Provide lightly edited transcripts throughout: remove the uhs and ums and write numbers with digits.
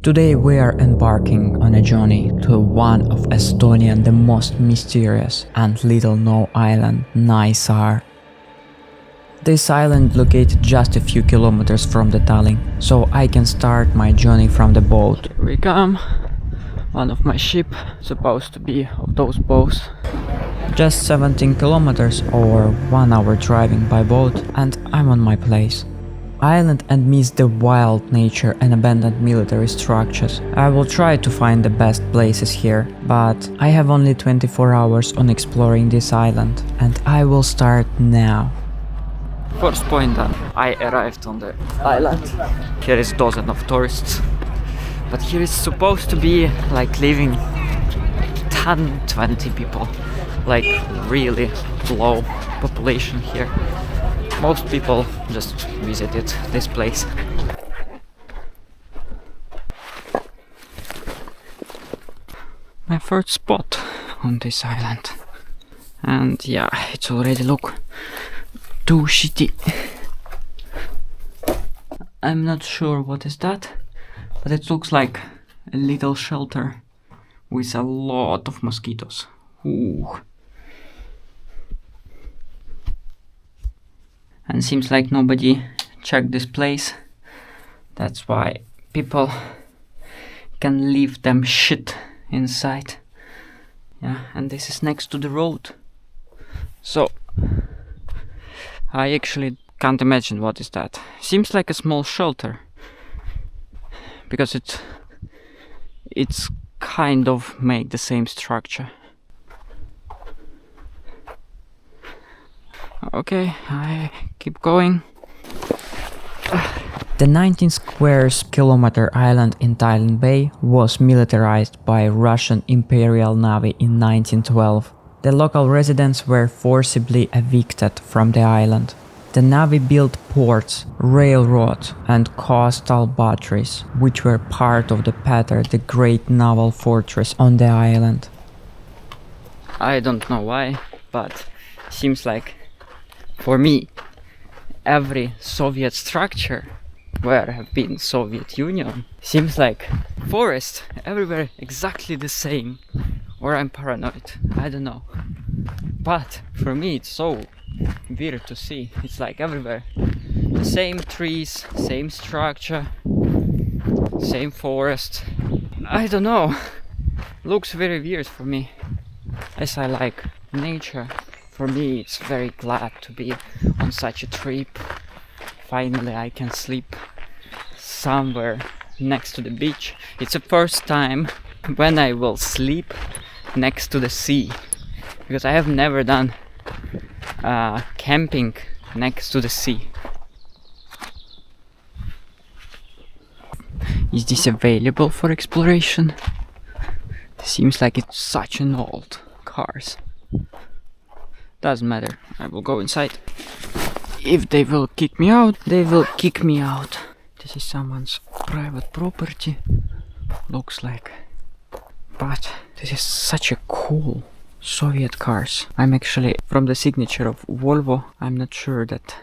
Today we are embarking on a journey to one of Estonian the most mysterious and little known island, Naissaar. This island located just a few kilometers from the Tallinn, so I can start my journey from the boat. Here we come. One of my ship supposed to be of those boats. Just 17 kilometers or 1 hour driving by boat and I'm on my place. Island amidst the wild nature and abandoned military structures. I will try to find the best places here, but I have only 24 hours on exploring this island and I will start now. First point done. I arrived on the island. Here is dozen of tourists. But here is supposed to be like living 10-20 people. Like really low population here. Most people just visited this place. My first spot on this island. And yeah, it's already look too shitty. I'm not sure what is that, but it looks like a little shelter with a lot of mosquitoes. Ooh. And seems like nobody checked this place. That's why people can leave them shit inside. Yeah, and this is next to the road. So I actually can't imagine what is that. Seems like a small shelter. Because it's kind of make the same structure. Okay, I keep going. The 19 square kilometer island in Tallinn Bay was militarized by Russian Imperial Navy in 1912. The local residents were forcibly evicted from the island. The Navy built ports, railroads and coastal batteries, which were part of the Peter the Great naval fortress on the island. I don't know why, but seems like for me, every Soviet structure where have been Soviet Union seems like forest everywhere exactly the same. Or I'm paranoid, I don't know. But for me it's so weird to see. It's like everywhere the same trees, same structure, same forest. I don't know. Looks very weird for me. As I like nature. For me, it's very glad to be on such a trip. Finally, I can sleep somewhere next to the beach. It's the first time when I will sleep next to the sea. Because I have never done camping next to the sea. Is this available for exploration? Seems like it's such an old cars. Doesn't matter, I will go inside. If they will kick me out, they will kick me out. This is someone's private property. Looks like. But this is such a cool Soviet cars. I'm actually from the signature of Volvo. I'm not sure that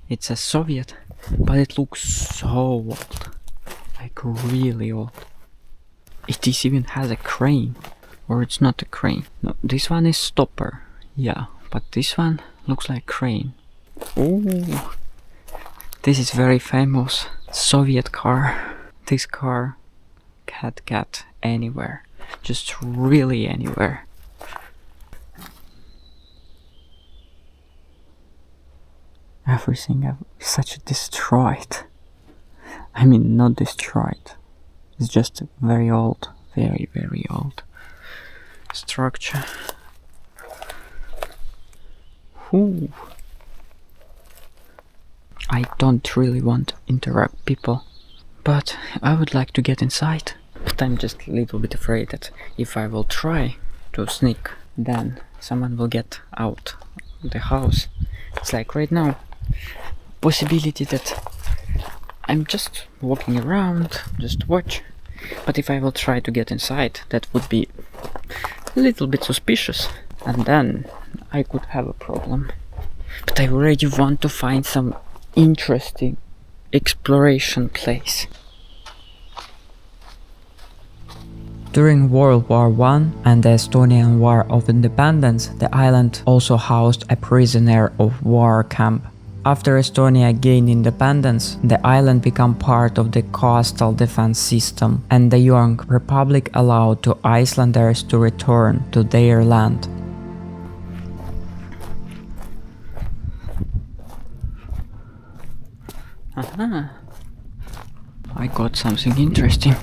it's a Soviet, but it looks so old. Like really old. It even has a crane. Or it's not a crane. No, this one is stopper. Yeah, but this one looks like crane. Ooh, this is very famous Soviet car. This car can't get anywhere, just really anywhere. Everything is such destroyed. I mean, not destroyed. It's just a very old, very old structure. Ooh. I don't really want to interrupt people, but I would like to get inside. But I'm just a little bit afraid that if I will try to sneak, then someone will get out of the house. It's like right now, possibility that I'm just walking around, just watch. But if I will try to get inside, that would be a little bit suspicious. And then I could have a problem. But I already want to find some interesting exploration place. During World War I and the Estonian War of Independence, the island also housed a prisoner of war camp. After Estonia gained independence, the island became part of the coastal defense system, and the young republic allowed to Icelanders to return to their land. Aha. I got something interesting.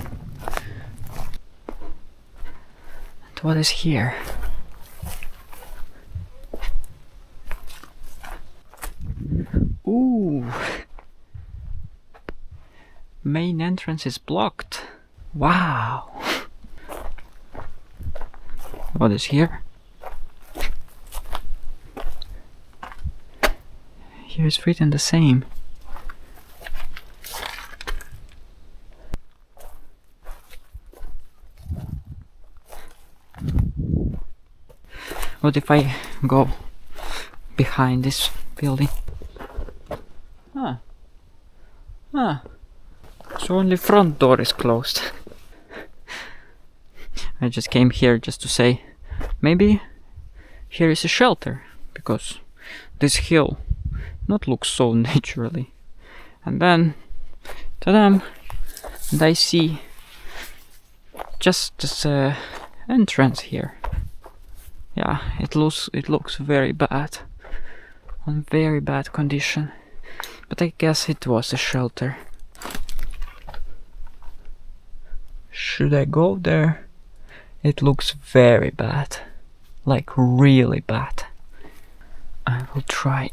And what is here? Ooh. Main entrance is blocked. Wow. What is here? Here is written the same. What if I go behind this building? So only front door is closed. I just came here just to say, maybe here is a shelter, because this hill not looks so naturally. And then, ta-dam, and I see just this entrance here. Yeah, it looks very bad, on very bad condition. But I guess it was a shelter. Should I go there? It looks very bad, like really bad. I will try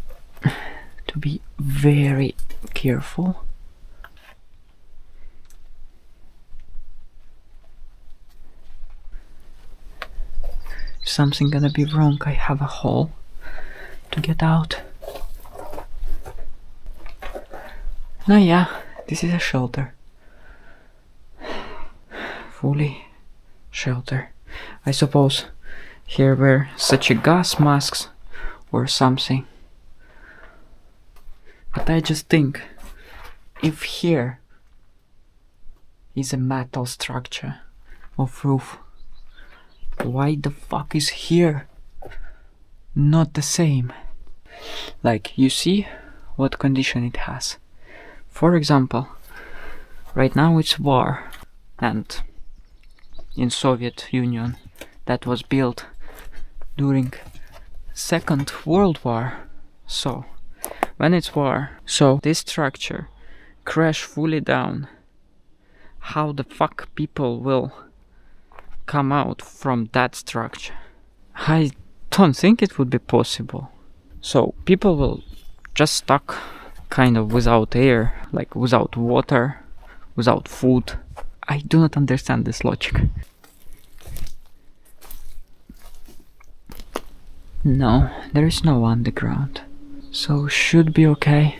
to be very careful. If something gonna be wrong, I have a hole to get out. No, yeah, this is a shelter. Fully shelter. I suppose here were such a gas masks or something. But I just think, if here is a metal structure of roof, why the fuck is here not the same? Like, you see what condition it has. For example, right now it's war, and in Soviet Union that was built during Second World War. So when it's war, so this structure crash fully down, how the fuck people will come out from that structure? I don't think it would be possible. So people will just stuck kind of without air, like without water, without food. I do not understand this logic. No, there is no underground, so should be okay.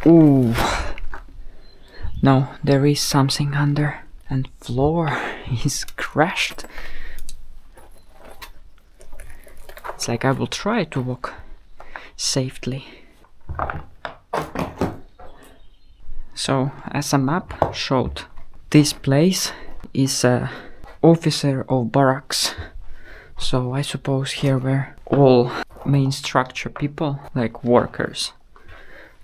Ooh. No, there is something under, and floor is crashed. It's like I will try to walk safely. So, as a map showed, this place is a officer of barracks. So I suppose here were all main structure people, like workers.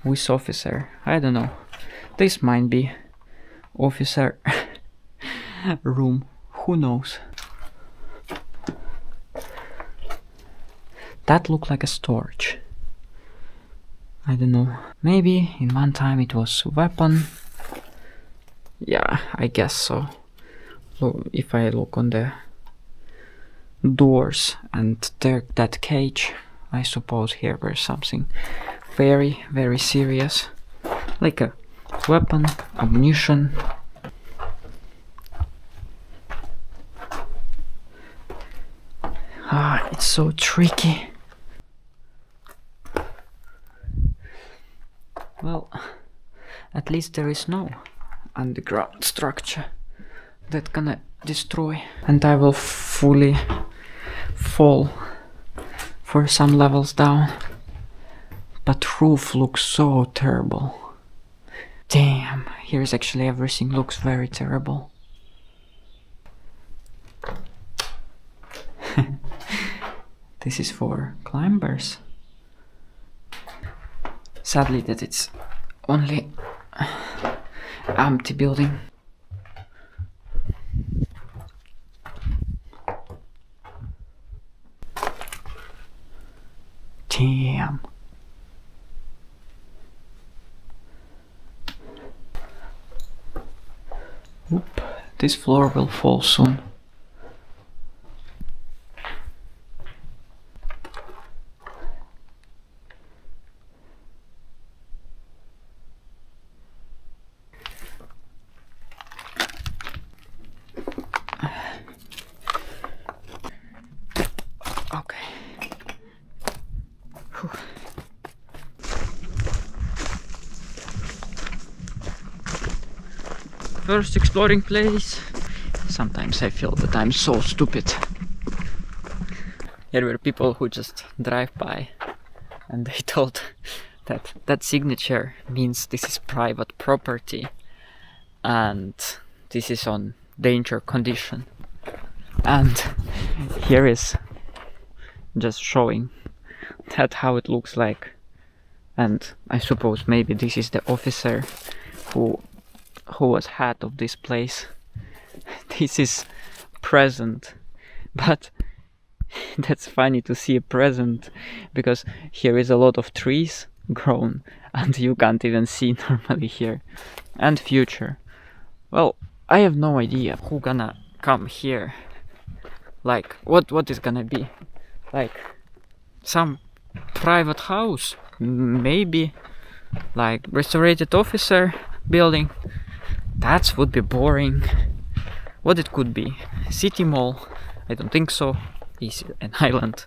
With officer, I don't know. This might be officer room, who knows. That looked like a storage. I don't know. Maybe in one time it was weapon. Yeah, I guess so. Look, if I look on the doors and that cage, I suppose here were something very, very serious. Like a weapon, ammunition. Ah, it's so tricky. Well, at least there is no underground structure that gonna destroy, and I will fully fall for some levels down. But roof looks so terrible. Damn, here's actually everything looks very terrible. This is for climbers. Sadly that it's only empty building. Damn. Oop, this floor will fall soon. Okay. Whew. First exploring place. Sometimes I feel that I'm so stupid. There were people who just drive by and they told that that signature means this is private property and this is on danger condition. And here is just showing that how it looks like. And I suppose maybe this is the officer who was head of this place. This is present, but that's funny to see a present because here is a lot of trees grown and you can't even see normally here. And future, well, I have no idea who gonna come here. Like what is gonna be, like some private house, maybe like restorated officer building. That would be boring. What it could be? City mall? I don't think so. Is it an island?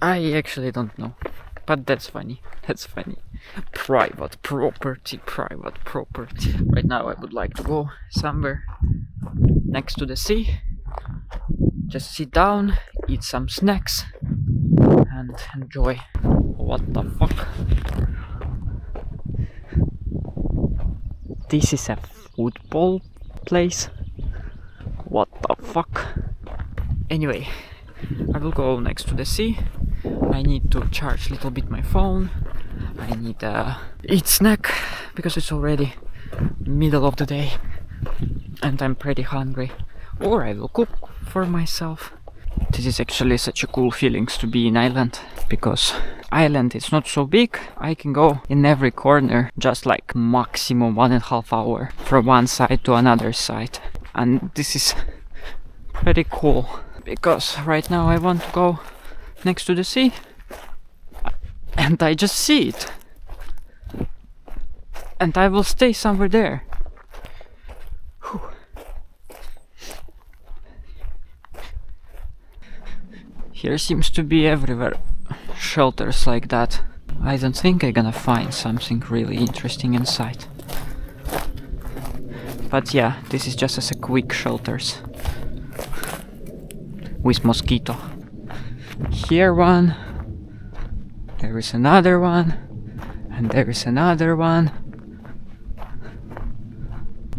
I actually don't know. But that's funny. That's funny. Private property, private property. Right now I would like to go somewhere next to the sea. Just sit down, eat some snacks and enjoy. What the fuck? This is a football place? What the fuck? Anyway, I will go next to the sea. I need to charge a little bit my phone. I need to eat snack because it's already middle of the day and I'm pretty hungry. Or I will cook for myself. This is actually such a cool feeling to be in Ireland, because Ireland is not so big. I can go in every corner just like maximum 1.5 hours from one side to another side. And this is pretty cool because right now I want to go next to the sea and I just see it. And I will stay somewhere there. Whew. Here seems to be everywhere shelters like that. I don't think I'm gonna find something really interesting inside. But yeah, this is just as a quick shelters with mosquito. Here one, there is another one, and there is another one.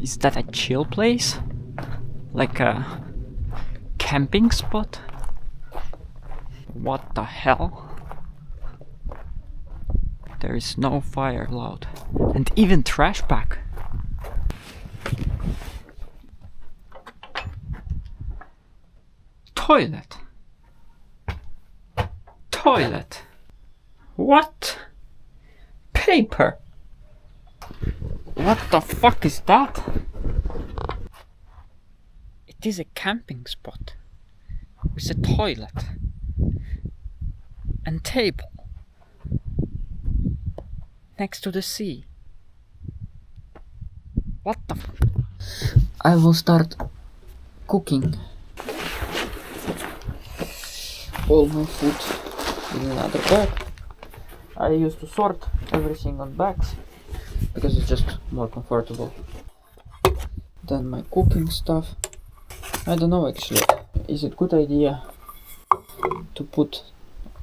Is that a chill place? Like a camping spot? What the hell? There is no fire allowed. And even trash bag. Toilet. Toilet. What? Paper. What the fuck is that? It is a camping spot with a toilet and table next to the sea. What the fuck? I will start cooking all my food in another bag. I used to sort everything on bags because it's just more comfortable. Then my cooking stuff. I don't know actually, is it good idea to put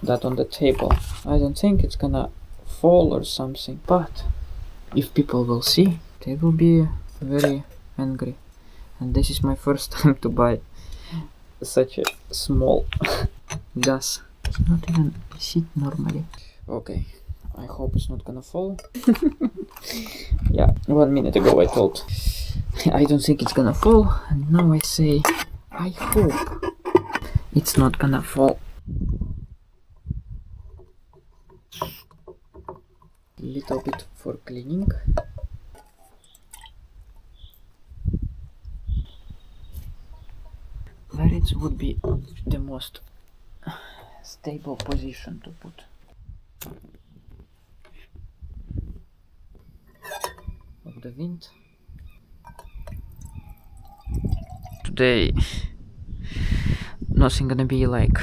that on the table? I don't think it's gonna fall or something, but If people will see, they will be very angry. And this is my first time to buy such a small gas. It's not even sit normally. Okay, I hope it's not gonna fall. Yeah, 1 minute ago I told I don't think it's gonna fall, and now I say I hope it's not gonna fall. Little bit for cleaning. Where it would be the most stable position to put. Of the wind. Today nothing gonna be like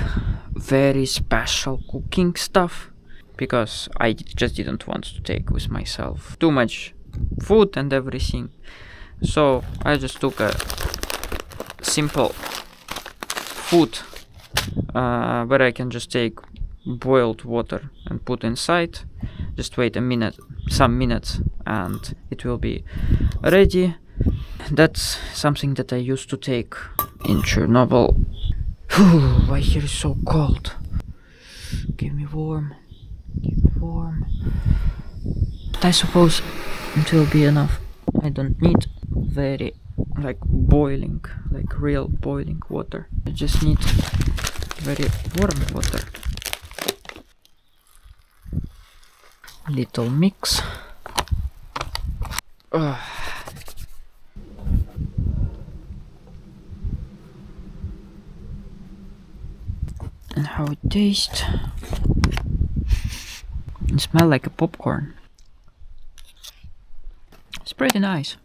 very special cooking stuff, because I just didn't want to take with myself too much food and everything. So I just took a simple food where I can just take boiled water and put inside, just wait a minute, some minutes, and it will be ready. That's something that I used to take in Chernobyl. Why here is so cold? Give me warm, give me warm. But I suppose it will be enough. I don't need very like boiling, like real boiling water. I just need very warm water. Little mix. And how it tastes. It smells like a popcorn. It's pretty nice.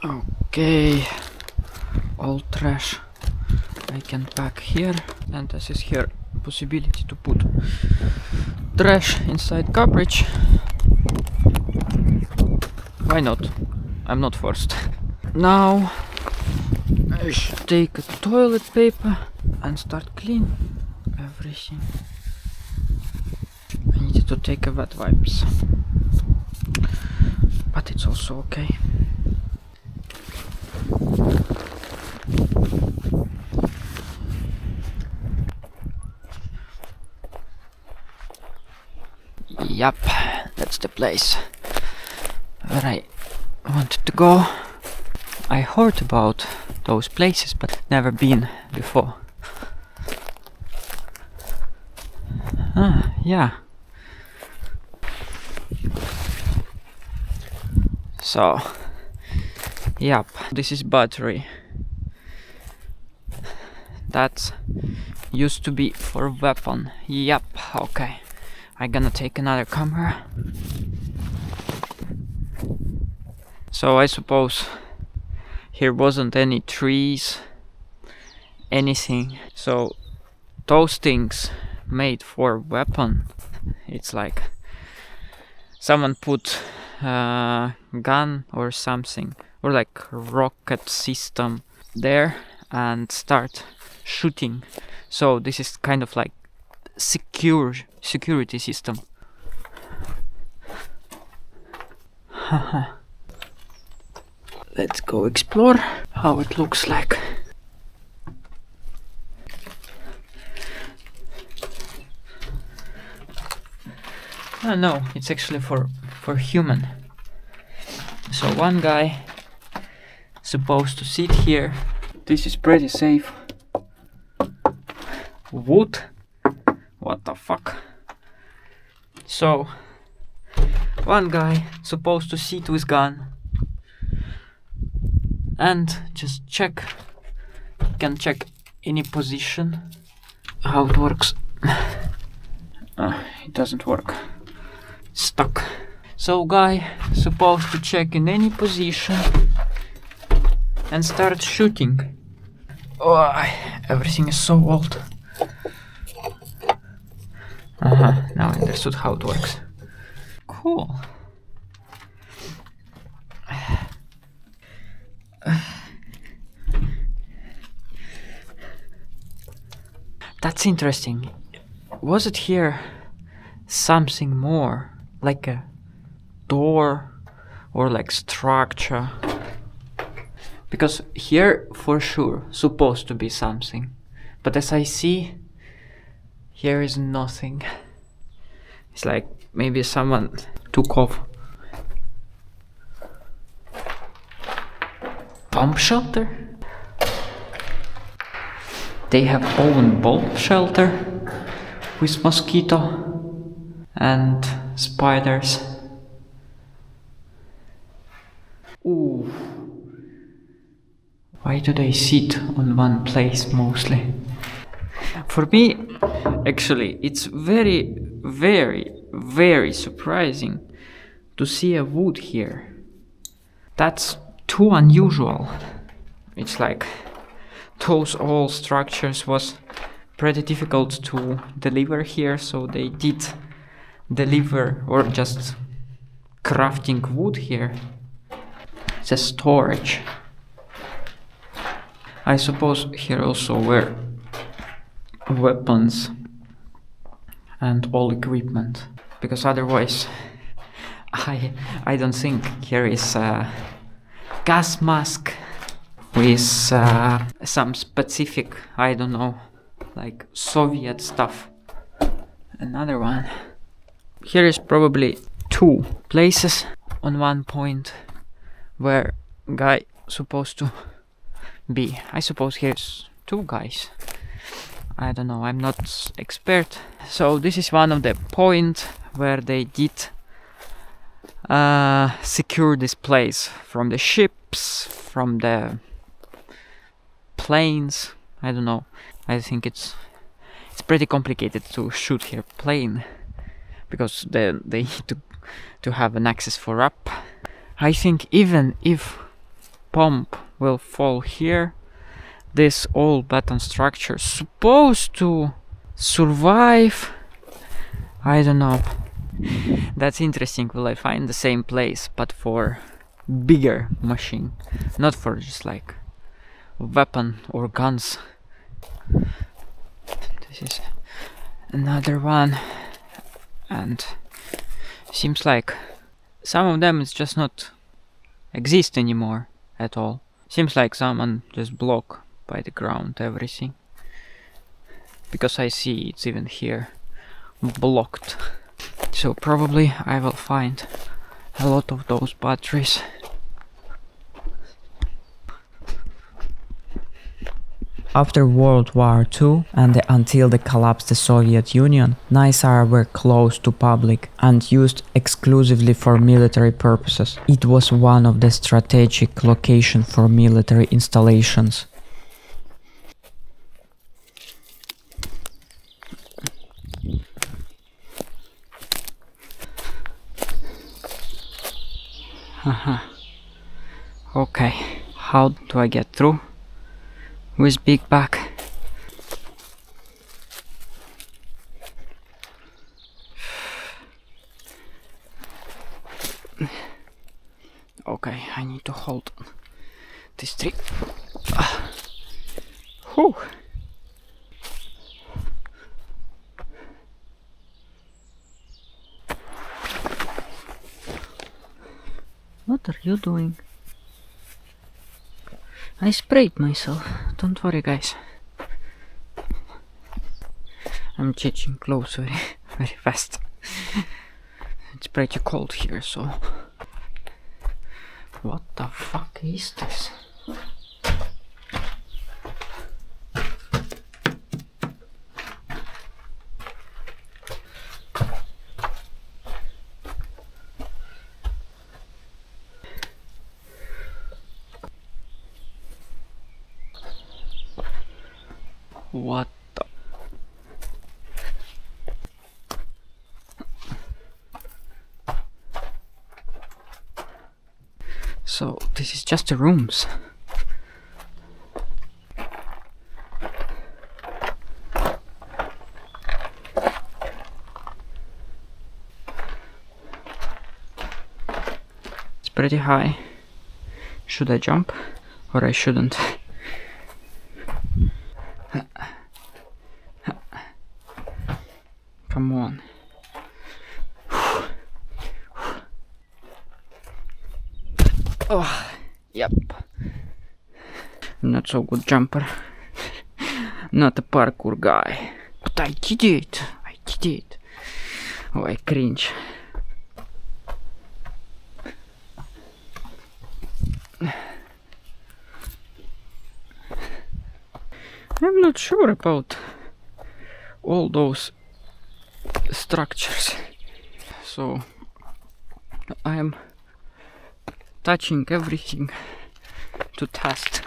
Okay, all trash I can pack here, and this is here possibility to put trash inside garbage. Why not? I'm not forced. Now I should take a toilet paper and start clean everything. I needed to take a wet wipes, but it's also okay. Yup, that's the place where I wanted to go. I heard about those places, but never been before. Yeah. So, yup, this is battery. That used to be for weapon. Yup, okay. I'm gonna take another camera. So I suppose here wasn't any trees, anything. So those things made for weapon. It's like someone put a gun or something, or like rocket system there and start shooting. So this is kind of like security system. Let's go explore how it looks like. Oh no, it's actually for human. So one guy supposed to sit here. This is pretty safe. Wood? What the fuck? So one guy supposed to sit with gun and just can check any position. How it works. It doesn't work. Stuck. So guy supposed to check in any position and start shooting. Oh, everything is so old. Now I understood how it works. Cool. That's interesting. Was it here something more, like a door or like structure? Because here for sure supposed to be something, but as I see, here is nothing. It's like maybe someone took off. Bomb shelter? They have own bomb shelter with mosquito and spiders. Ooh. Why do they sit on one place mostly? For me, actually, it's very, very, very surprising to see a wood here. That's too unusual. It's like those old structures was pretty difficult to deliver here, so they did deliver or just crafting wood here. It's a storage. I suppose here also were weapons and all equipment, because otherwise I don't think here is a gas mask with some specific, I don't know, like Soviet stuff. Another one. Here is probably two places on one point where guy supposed to be. I suppose here's two guys. I don't know, I'm not expert. So this is one of the points where they did secure this place from the ships, from the planes. I don't know. I think it's pretty complicated to shoot here plane, because they need to have an access for up. I think even if bomb will fall here, this old beton structure supposed to survive. I don't know. That's interesting. Will I find the same place but for bigger machine, not for just like weapon or guns? This is another one, and seems like some of them is just not exist anymore at all. Seems like someone just blocked by the ground everything, because I see it's even here blocked. So probably I will find a lot of those batteries. After World War II and until the collapse of the Soviet Union, Naisara were closed to public and used exclusively for military purposes. It was one of the strategic locations for military installations. Okay, how do I get through with big bag? Okay, I need to hold this tree. Whew. What are you doing? I sprayed myself. Don't worry, guys. I'm changing clothes very, very fast. It's pretty cold here, so... What the fuck is this? What the... So, this is just the rooms. It's pretty high. Should I jump? Or I shouldn't? Come on. Oh, yep. Not so good jumper. Not a parkour guy. But I did it. I did it. Oh, I cringe. I'm not sure about all those structures. So I am touching everything to test.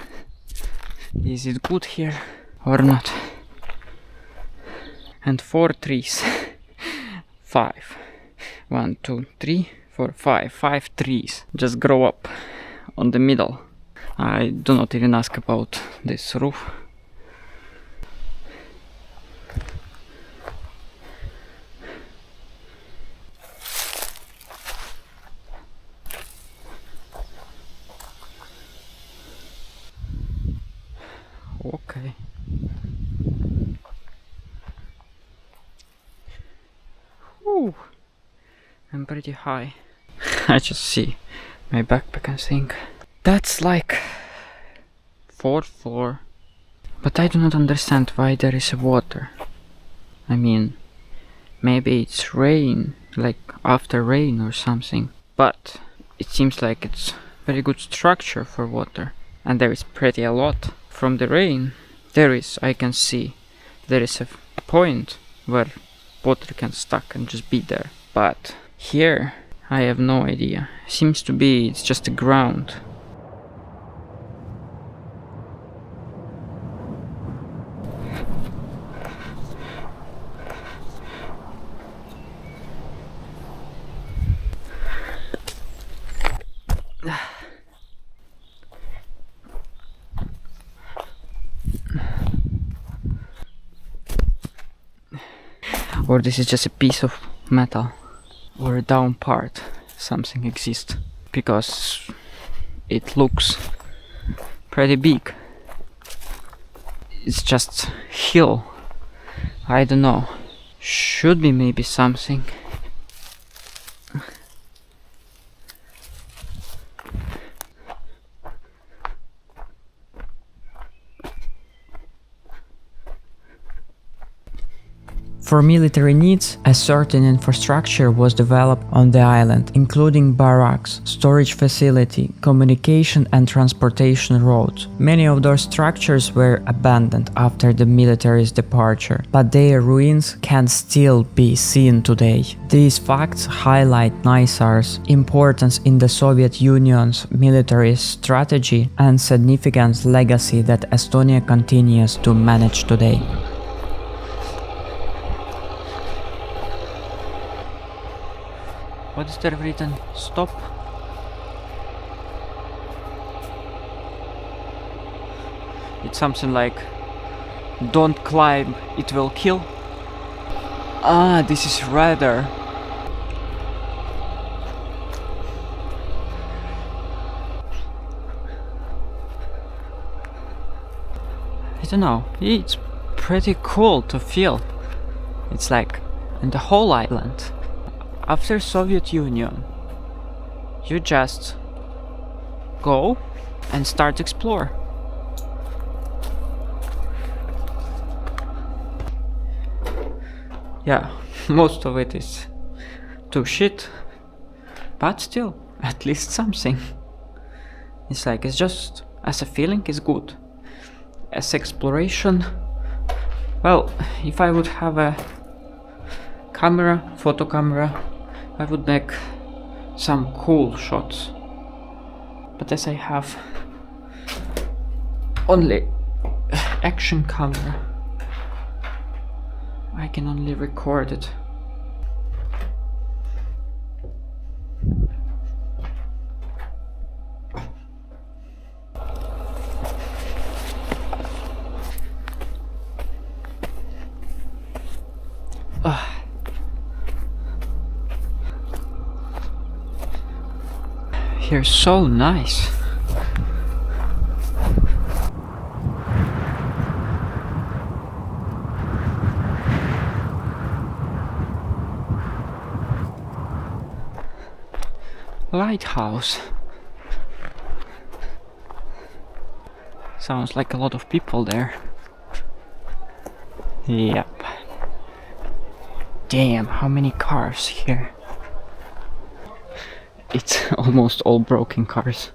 Is it good here or not? And 4 trees. 5. 1, 2, 3, 4, 5. 5 trees just grow up on the middle. I do not even ask about this roof. Okay. Ooh, I'm pretty high. I just see my backpack and think that's like 4th floor. But I do not understand why there is water. I mean, maybe it's rain, like after rain or something. But it seems like it's very good structure for water. And there is pretty a lot. From the rain, I can see, there is a point where water can stuck and just be there. But here, I have no idea. Seems to be, it's just the ground. Or this is just a piece of metal, or a down part, something exists, because it looks pretty big. It's just hill, I don't know, should be maybe something. For military needs, a certain infrastructure was developed on the island, including barracks, storage facility, communication and transportation roads. Many of those structures were abandoned after the military's departure, but their ruins can still be seen today. These facts highlight Nysar's importance in the Soviet Union's military strategy and significant legacy that Estonia continues to manage today. What is there written? Stop. It's something like, don't climb, it will kill. Ah, this is radar. I don't know, it's pretty cool to feel. It's like in the whole island. After Soviet Union, you just go and start explore. Yeah, most of it is too shit, but still, at least something. It's like, it's just, as a feeling, it's good. As exploration, well, if I would have a camera, photo camera, I would make some cool shots. But as I have only action camera, I can only record it. You're so nice. lighthouse. Sounds like a lot of people there. Yep. Damn, how many cars here? It's almost all broken cars.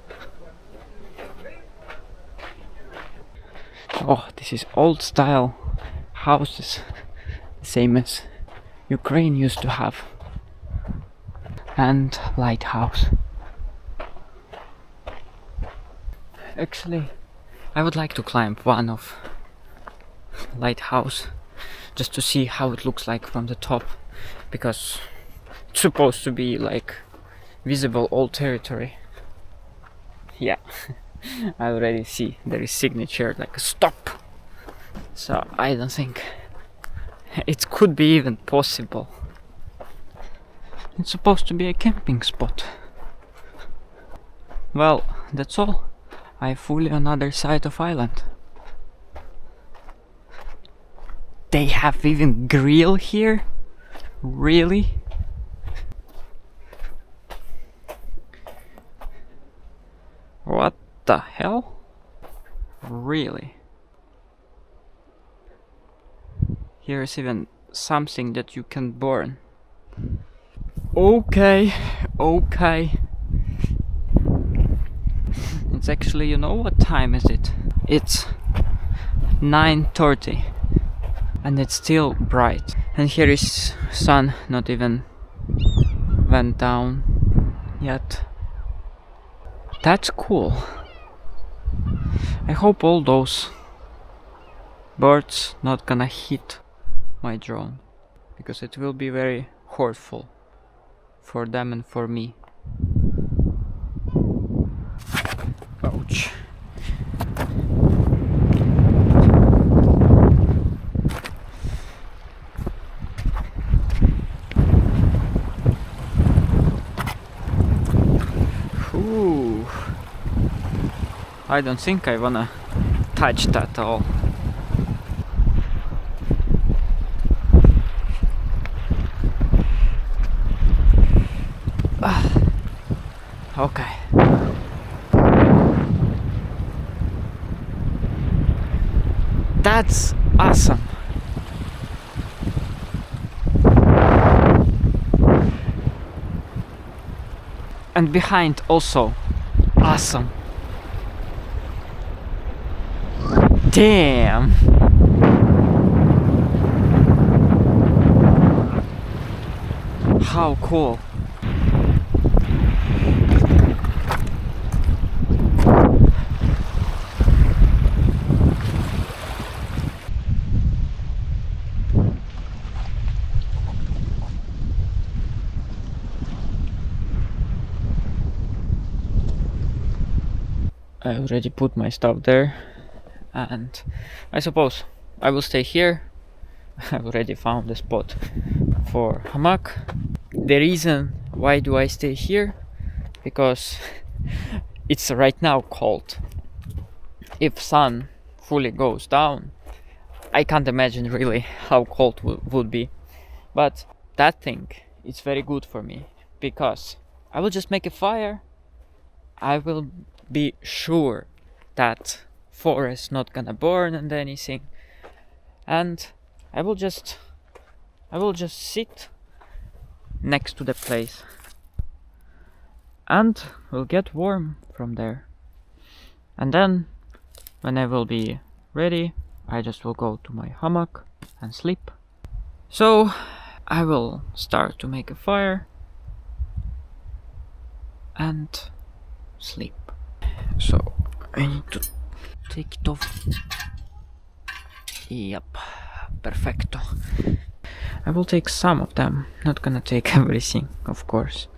Oh, this is old style houses, same as Ukraine used to have. And lighthouse. Actually, I would like to climb one of lighthouse just to see how it looks like from the top, because it's supposed to be like visible all territory. Yeah. I already see there is signature like a stop, so I don't think it could be even possible. It's supposed to be a camping spot. Well, that's all. I'm fully on other side of island. They have even grill here? Really? What the hell? Really? Here's even something that you can burn. Okay. It's actually, you know what time is it? It's 9:30 and it's still bright. And here is sun, not even went down yet. That's cool. I hope all those birds not gonna hit my drone, because it will be very hurtful for them and for me. Ouch. Ooh. I don't think I wanna touch that at all. Okay. That's awesome. And behind also awesome. Damn. How cool. I already put my stuff there, and I suppose I will stay here. I've already found a spot for hammock. The reason why do I stay here, because it's right now cold. If sun fully goes down, I can't imagine really how cold would be. But that thing is very good for me, because I will just make a fire. I will be sure that forest not gonna burn and anything, and I will just sit next to the place and will get warm from there. And then when I will be ready, I just will go to my hammock and sleep. So I will start to make a fire and sleep. So I need to take it off. Yep, perfecto. I will take some of them, not gonna take everything, of course.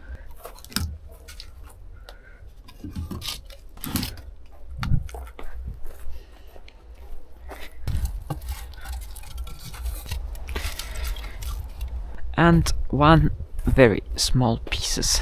And one very small pieces.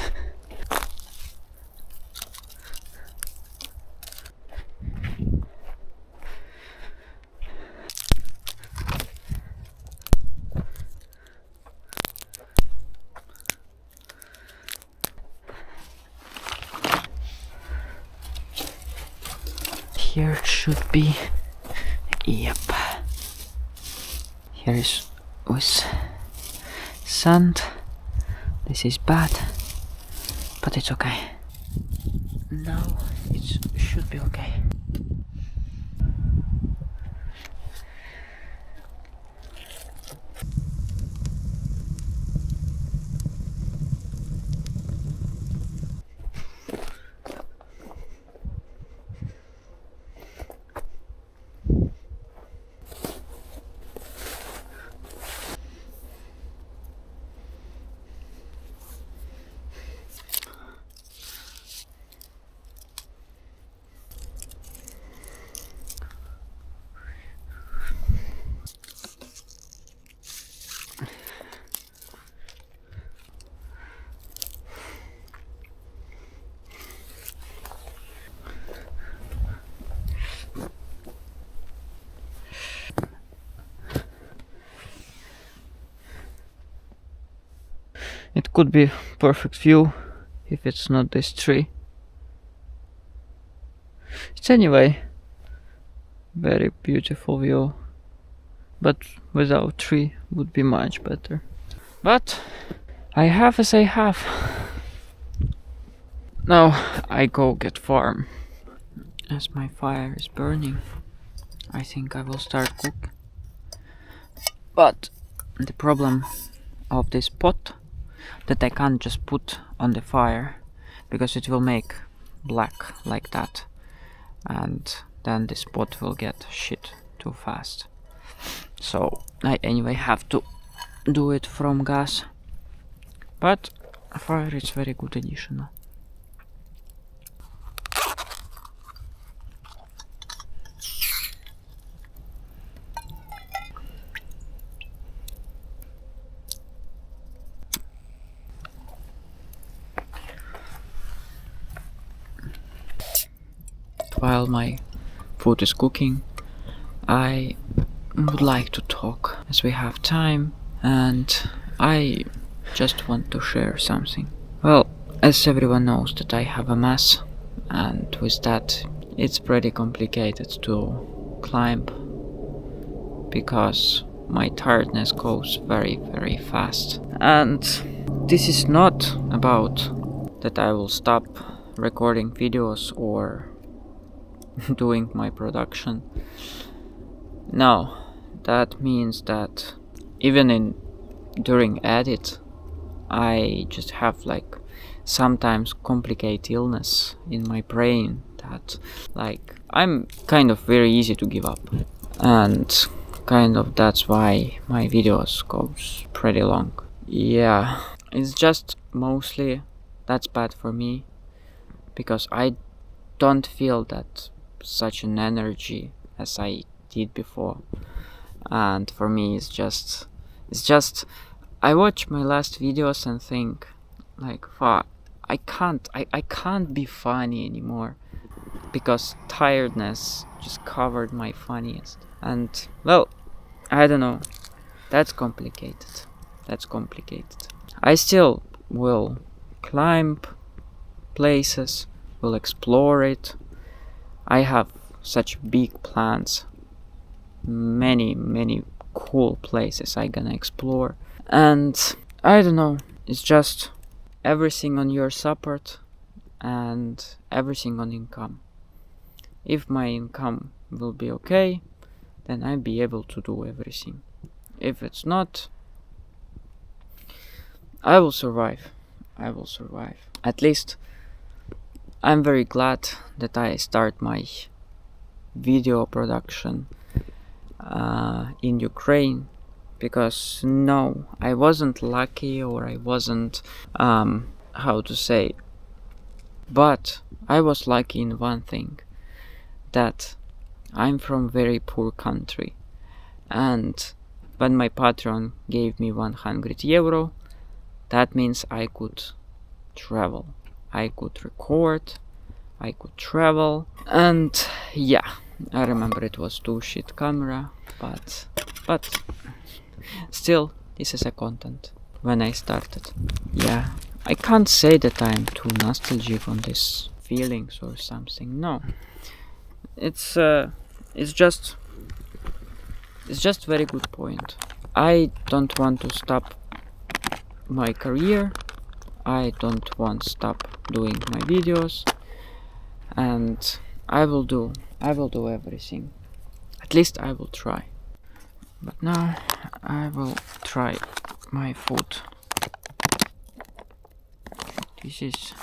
should be. Yep. Here is with sand. This is bad, but it's okay. Now it should be okay. It could be perfect view if it's not this tree. It's anyway very beautiful view, but without tree would be much better. But I have as I have. Now I go get farm. As my fire is burning, I think I will start cook. But the problem of this pot that I can't just put on the fire because it will make black like that, and then this pot will get shit too fast. So I anyway have to do it from gas, but fire is very good addition. While my food is cooking, I would like to talk as we have time, and I just want to share something. Well, as everyone knows that I have a MS, and with that it's pretty complicated to climb because my tiredness goes very fast. And this is not about that I will stop recording videos or doing my production. No, that means that even during edit I just have like sometimes complicated illness in my brain that like I'm kind of very easy to give up, and kind of that's why my videos goes pretty long. Yeah, it's just mostly that's bad for me because I don't feel that such an energy as I did before, and for me it's just I watch my last videos and think like, fuck, I can't be funny anymore because tiredness just covered my funniest. And well, I don't know, that's complicated. I still will climb places, will explore it. I have such big plans, many cool places I gonna explore, and I don't know, it's just everything on your support and everything on income. If my income will be okay, then I'll be able to do everything. If it's not, I will survive. At least I'm very glad that I start my video production in Ukraine, because no, I wasn't lucky, or I wasn't how to say, but I was lucky in one thing, that I'm from very poor country, and when my patron gave me 100 euro, that means I could travel, I could record, I could travel, and yeah, I remember it was too shit camera, but still, this is a content. When I started, yeah, I can't say that I'm too nostalgic on this feelings or something, no. It's just very good point. I don't want to stop my career. I don't want to stop doing my videos, and I will do everything. At least I will try. But now I will try my food. This is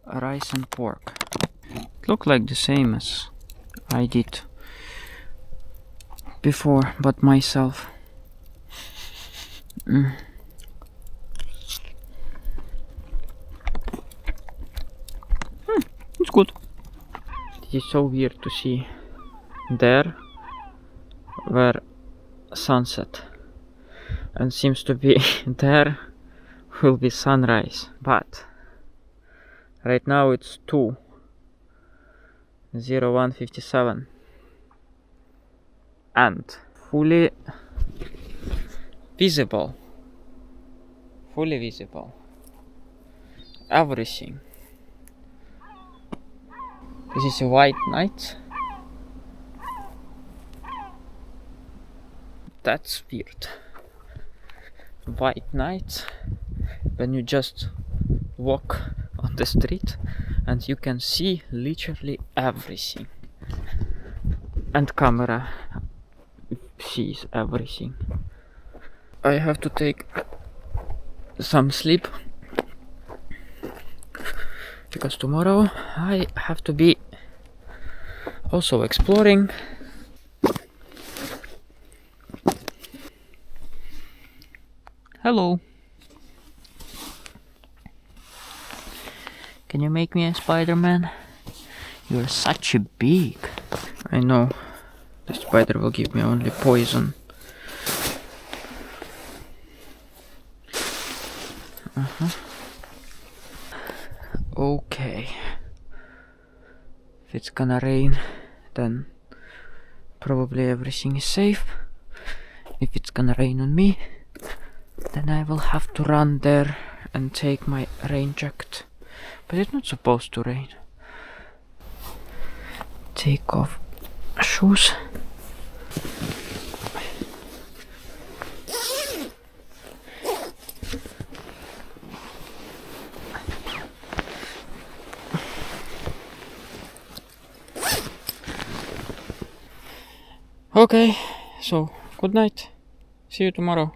rice and pork. It look like the same as I did before, but myself. It's good. It is so weird to see there where sunset, and seems to be there will be sunrise, but right now it's 2:01:57 and fully visible everything. This is a white night. That's weird. White night when you just walk on the street and you can see literally everything, and camera sees everything. I have to take some sleep because tomorrow I have to be also exploring. Hello. Can you make me a Spider-Man? You're such a big. I know. The spider will give me only poison. Okay. If it's gonna rain, then probably everything is safe. If it's gonna rain on me, then I will have to run there and take my rain jacket. But it's not supposed to rain. Take off shoes. Okay, so good night. See you tomorrow.